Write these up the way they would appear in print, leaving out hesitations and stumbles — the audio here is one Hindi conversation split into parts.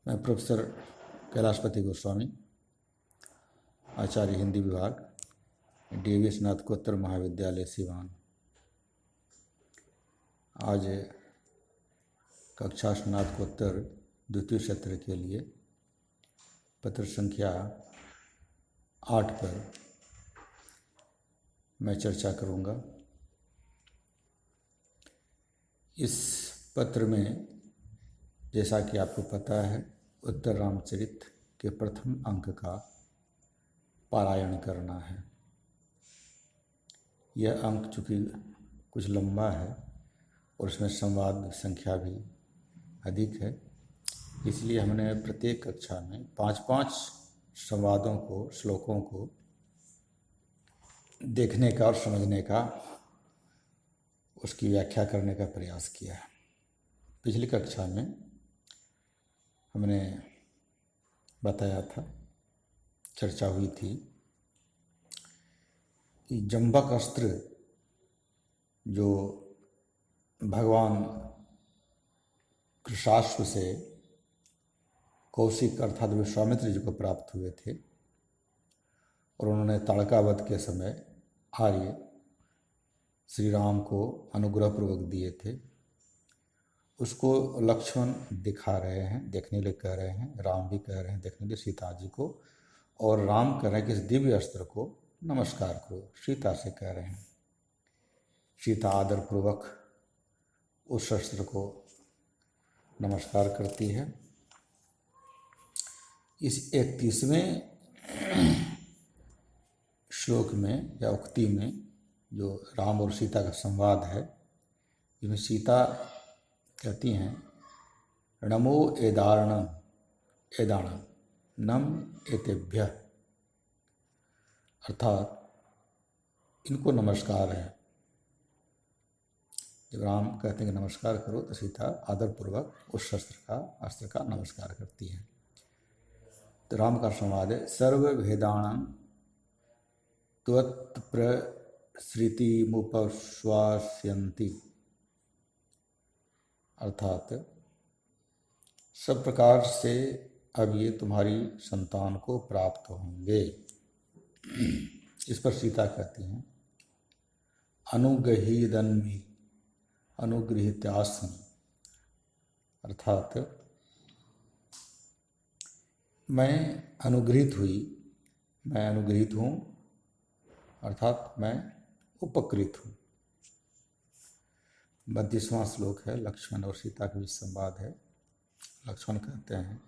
मैं प्रोफेसर कैलाशपति गोस्वामी, आचार्य हिंदी विभाग, DAV स्नातकोत्तर महाविद्यालय सिवान। आज कक्षा स्नातकोत्तर द्वितीय सत्र के लिए पत्र संख्या 8 पर मैं चर्चा करूँगा। इस पत्र में, जैसा कि आपको पता है, उत्तर रामचरित के प्रथम अंक का पारायण करना है। यह अंक चूँकि कुछ लंबा है और उसमें संवाद संख्या भी अधिक है, इसलिए हमने प्रत्येक कक्षा में 5-5 संवादों को, श्लोकों को देखने का और समझने का, उसकी व्याख्या करने का प्रयास किया है। पिछली कक्षा में हमने बताया था, चर्चा हुई थी कि जंबक अस्त्र जो भगवान कृशाश्व से कौशिक अर्थात विश्वामित्र जी को प्राप्त हुए थे और उन्होंने ताड़कावध के समय आर्य श्री राम को अनुग्रहपूर्वक दिए थे, उसको लक्ष्मण दिखा रहे हैं, देखने के लिए कह रहे हैं, राम भी कह रहे हैं देखने के लिए सीता जी को, और राम कह रहे हैं कि इस दिव्य अस्त्र को नमस्कार करो, सीता से कह रहे हैं। सीता आदरपूर्वक उस अस्त्र को नमस्कार करती है। इस 31वें श्लोक में या उक्ति में जो राम और सीता का संवाद है, इसमें सीता कहती हैं, नमो एदारणम एदाणम नम एतेभ्य, अर्थात इनको नमस्कार है। जब राम कहते हैं कि नमस्कार करो, तो सीता आदरपूर्वक उस अस्त्र का नमस्कार करती है। तो राम का संवाद है, सर्व भेदाणं त्वत्प्रसृतिमुपश्वास्यन्ति, अर्थात सब प्रकार से अब ये तुम्हारी संतान को प्राप्त होंगे। इस पर सीता कहती हैं, अनुगहीदन्मि अनुगृहीत्यास्मि, अर्थात मैं अनुगृहित हुई, मैं अनुगृहित हूँ, अर्थात मैं उपकृत हूँ। 32वां श्लोक है, लक्ष्मण और सीता के बीच संवाद है। लक्ष्मण कहते हैं,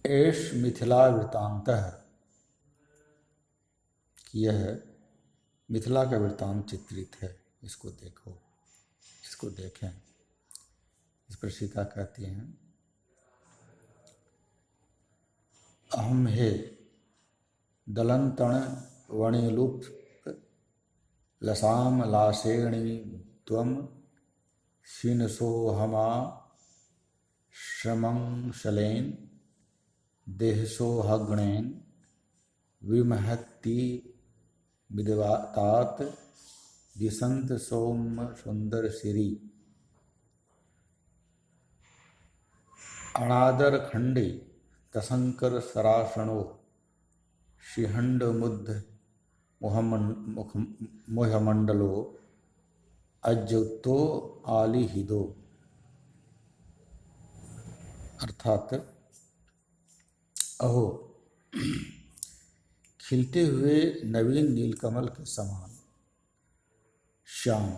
एष मिथिला वृत्तांतः, कि यह मिथिला का वृत्तांत चित्रित है, इसको देखो, इसको देखें। इस पर सीता कहती हैं, अहम हे दलंतण वणिलुप्त लसाम लासेणी त्वम शिनसोहमा श्रमंशलेन देहसोहगणेन विमहत्ति विदवातात दिसंत सोम सुंदर सिरी अनादर खंडे दशंकर सरासणो शिहंड मुद्ध मोहमंडलो अज्जुतो आलिहिदो, अर्थात अहो खिलते हुए नवीन नीलकमल के समान श्याम,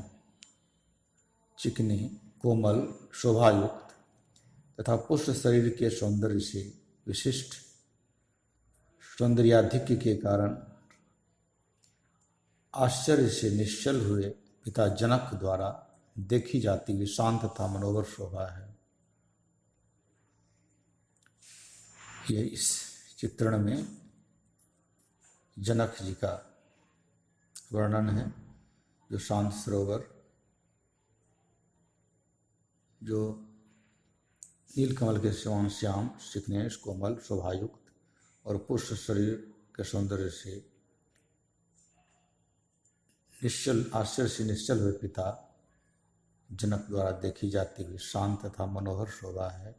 चिकने, कोमल, शोभायुक्त तथा पुष्ट शरीर के सौंदर्य से विशिष्ट सौंदर्याधिक्य के कारण आश्चर्य से निश्चल हुए पिता जनक द्वारा देखी जाती हुई शांत तथा मनोहर शोभा है। यह इस चित्रण में जनक जी का वर्णन है, जो शांत सरोवर, जो नीलकमल के समान श्याम, चिकने, कोमल, शोभायुक्त और पुष्ट शरीर के सौंदर्य से निश्चल, आश्चर्य से निश्चल हुए पिता जनक द्वारा देखी जाती हुई शांत तथा मनोहर शोभा है,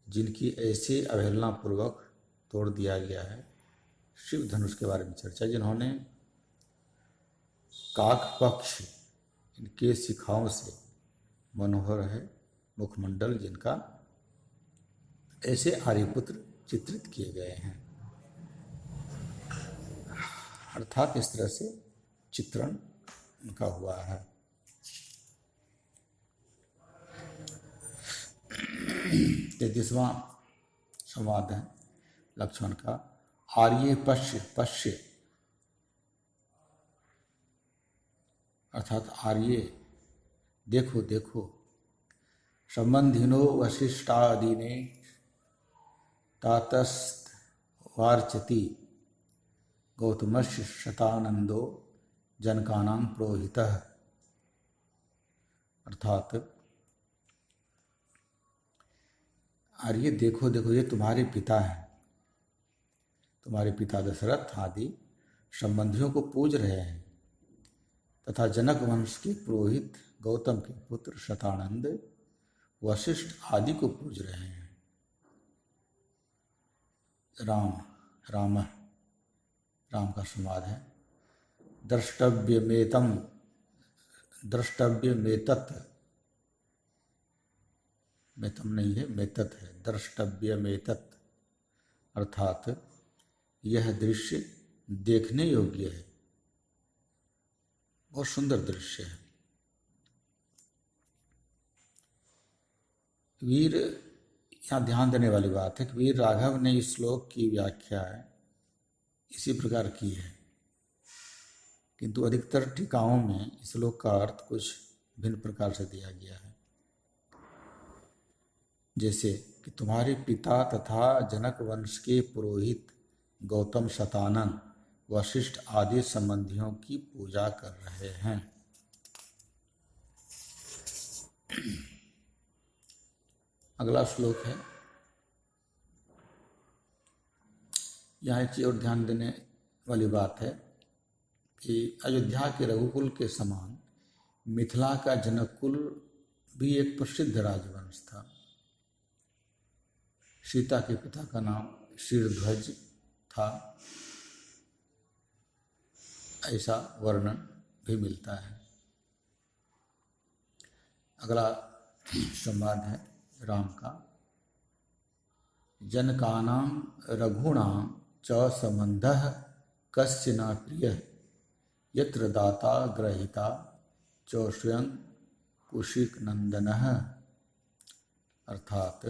जिनकी ऐसे अवहेलना पूर्वक तोड़ दिया गया है। शिव धनुष के बारे में चर्चा, जिन्होंने काक पक्ष, इनके शिखाओं से मनोहर है मुखमंडल, जिनका ऐसे आर्यपुत्र चित्रित किए गए हैं। अर्थात इस तरह से चित्रण उनका हुआ है। 33वां संवाद है लक्ष्मण का। आर्ये पश्य, पश्य अर्थात आर्ये देखो देखो, संबंधिनो वशिष्ठादीने तातस्त वार्चति गौतमस्य शतानंदो जनकानां पुरोहितः। अर्थात आर्य देखो देखो, ये तुम्हारे पिता हैं, तुम्हारे पिता दशरथ आदि संबंधियों को पूज रहे हैं तथा जनक वंश के पुरोहित गौतम के पुत्र शतानंद वशिष्ठ आदि को पूज रहे हैं। राम का संवाद है। द्रष्टव्यमेतत्, मेतम नहीं है, मेतत है, द्रष्टव्यमेतत् अर्थात यह दृश्य देखने योग्य है, बहुत सुंदर दृश्य है। वीर, यहाँ ध्यान देने वाली बात है कि वीर राघव ने इस श्लोक की व्याख्या इसी प्रकार की है, किंतु अधिकतर टीकाओं में इस श्लोक का अर्थ कुछ भिन्न प्रकार से दिया गया है। जैसे कि तुम्हारे पिता तथा जनक वंश के पुरोहित गौतम शतानन वशिष्ठ आदि संबंधियों की पूजा कर रहे हैं। अगला श्लोक है, यहाँ एक चीज और ध्यान देने वाली बात है कि अयोध्या के रघुकुल के समान मिथिला का जनककुल भी एक प्रसिद्ध राजवंश था। सीता के पिता का नाम शीर्ध्वज था, ऐसा वर्णन भी मिलता है। अगला संवाद है राम का। जनकानां रघूणां च संबंधः कस्य न प्रियः यत्र दाता ग्रहीता च स्वयं कुशिक नंदनः। अर्थात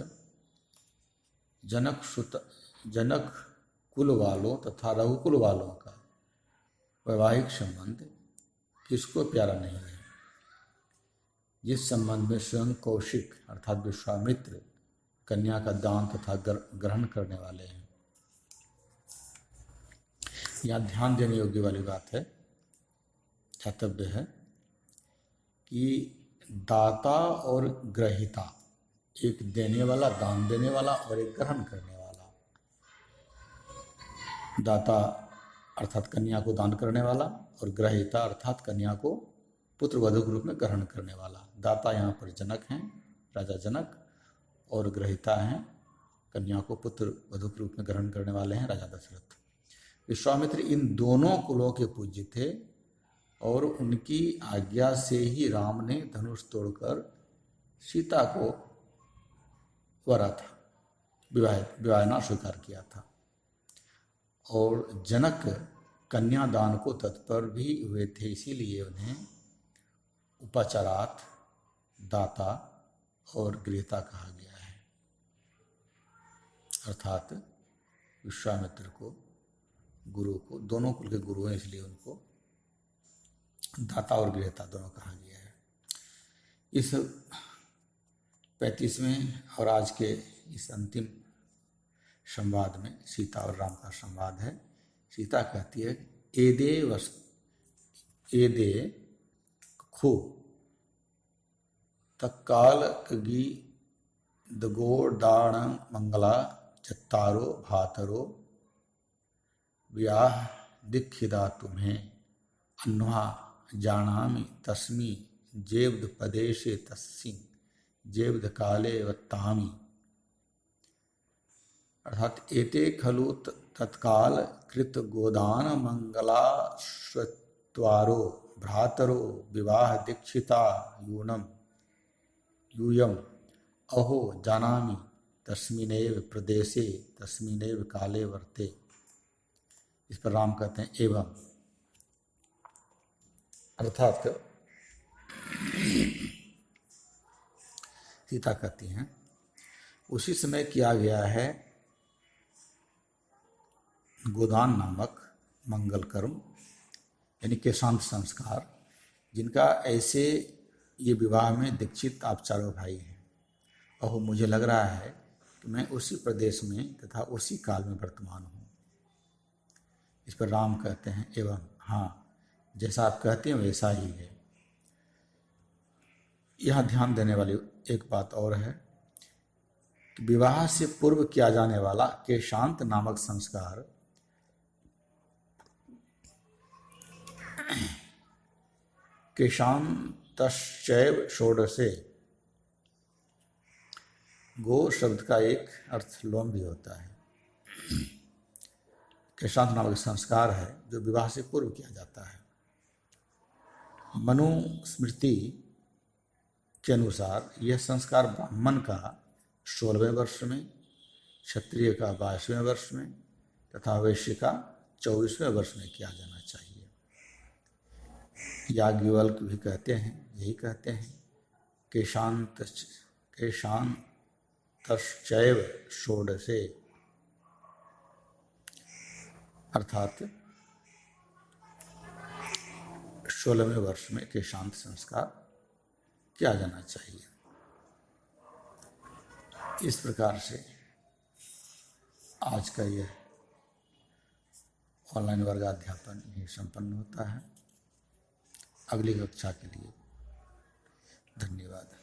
जनक कुल वालों तथा रघुकुल वालों का वैवाहिक संबंध किसको प्यारा नहीं है, जिस संबंध में स्वयं कौशिक अर्थात विश्वामित्र कन्या का दान तथा ग्रहण करने वाले हैं। यहाँ ध्यान देने योग्य वाली बात है, ध्यातव्य है कि दाता और ग्रहीता, एक देने वाला, दान देने वाला और एक ग्रहण करने वाला। दाता अर्थात कन्या को दान करने वाला और ग्रहीता अर्थात कन्या को पुत्र वधू के रूप में ग्रहण करने वाला। दाता यहाँ पर जनक हैं, राजा जनक, और ग्रहीता हैं, कन्या को पुत्र वधू के रूप में ग्रहण करने वाले हैं राजा दशरथ। विश्वामित्र इन दोनों कुलों के पूज्य थे और उनकी आज्ञा से ही राम ने धनुष तोड़कर सीता को वरा था, विवाहना स्वीकार किया था। और जनक कन्यादान को तत्पर भी हुए थे, इसीलिए उन्हें उपाचारात दाता और गृहता कहा गया है। अर्थात विश्वामित्र को, गुरु को, दोनों कुल के गुरु हैं इसलिए उनको दाता और गृहता दोनों कहा गया है। इस 35वें और आज के इस अंतिम संवाद में सीता और राम का संवाद है। सीता कहती है एदे खो तत्काल कगी दगोडाण मंगला चत्तारो भातरो व्याह दीक्षिता तुम्हें अन्वा जानामि तस्मी जेब्द पदेशे तस्सिं जेब्द काले वत्तामि। अर्थात एते खलु तत्काल कृत गोदान मंगलाश्वत्वारो भ्रातरो विवाह दीक्षिता यूयम अहो जानामि तस्मिनेव प्रदेशे तस्मिनेव काले वर्ते। इस पर राम कहते हैं एवं, अर्थात सीता कहती हैं उसी समय किया गया है गोदान नामक मंगल कर्म, यानी केशांत संस्कार, जिनका ऐसे ये विवाह में दीक्षित आप चारों भाई हैं। अहो, मुझे लग रहा है कि मैं उसी प्रदेश में तथा उसी काल में वर्तमान हूँ। इस पर राम कहते हैं एवं, हाँ, जैसा आप कहते हैं वैसा ही है। यहाँ ध्यान देने वाली एक बात और है कि विवाह से पूर्व किया जाने वाला केशांत नामक संस्कार केशांतश्चैव षोडशे, गो शब्द का एक अर्थ लोम भी होता है। केशांत नामक संस्कार है जो विवाह से पूर्व किया जाता है। मनुस्मृति के अनुसार यह संस्कार ब्राह्मण का 16वें वर्ष में, क्षत्रिय का 22वें वर्ष में तथा वैश्य का 24वें वर्ष में किया जाना चाहिए। याज्ञवल्क भी कहते हैं, यही कहते हैं, केशांतश्चैव षोडशे, अर्थात 16वें वर्ष में केशांत संस्कार किया जाना चाहिए। इस प्रकार से आज का यह ऑनलाइन वर्गाध्यापन यही संपन्न होता है। अगली कक्षा के लिए धन्यवाद।